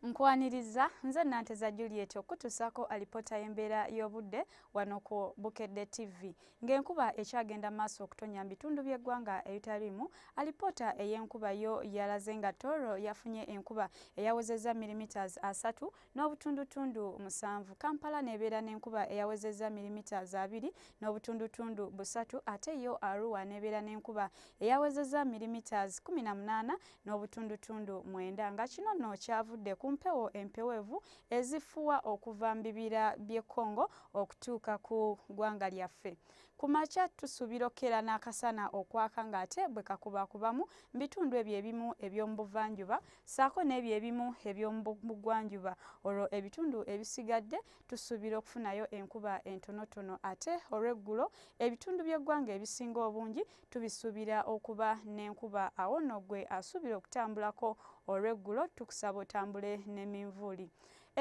Nkwaniriza nze Nanteza Juliet okutuusako alipoota y'embeera y'obudde wano ku Bukedde TV. Ng'enkuba ekyagenda maaso okutonya mu bitundu by'eggwanga ebitaliimu, alipoota ey'enkuba yo yalaze nga Tooro yafunye enkuba eyawezezza millimeters 3 n'obutundutundu 7. Kampala n'ebeera n'enkuba eyawezezza millimeters 2 n'obutundutundu 3 ate yo Arua n'ebeera n'enkuba eyawezezza millimeters 18 n'obutundutundu 9 nga kino nno kyavudde ku mpewo empeweevu ezifuwa okuva mu bibira by'e Congo okutuuka ku ggwanga lyaffe. Ku makya tusuubira okkeera n'akasana okwaka ng'ate bwe kakubakubamu mu bitundu ebyo ebimu eby'omu buvanjuba ssaako n'ebyo ebimu eby'omu bugwanjuba. Olwo ebitundu ebisigadde tusuubira okufunayo enkuba entonotono ate olw'eggulo ebitundu by'eggwanga ebisinga obungi tubisuubira okuba n'enkuba. Awo nno gwe asuubira okutambulako olw'eggulo tukusaba otambule n'eminvuuli.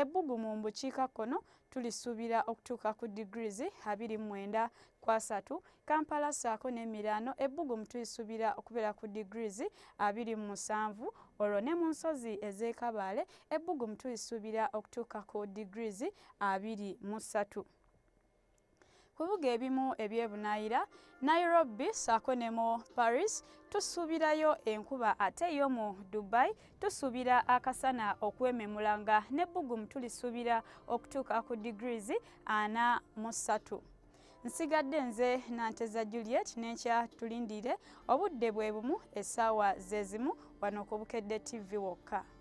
Ebbugumu mu bukiikakkono tulisuubira okutuuka ku degrees 29.3. Kampala ssaako n'Emirano ebbugumu tulisuubira okubeera ku degrees 27. Olwo ne mu nsozi ez'e Kabale ebbugumu tulisuubira okutuuka ku degrees 23. Ku bibuga ebimu ebyebunaayira Nairobi ssaako ne mu Paris tusuubirayo enkuba ate yo mu Dubai tusuubira akasana okwememulanga n'ebbugumu tulisuubira okutuuka ku degrees 43. Nsigadde nze Nanteza Juliet n'enkya tulindire obudde bwe bumu essaawa ze zimu wano ku Bukedde TV wokka.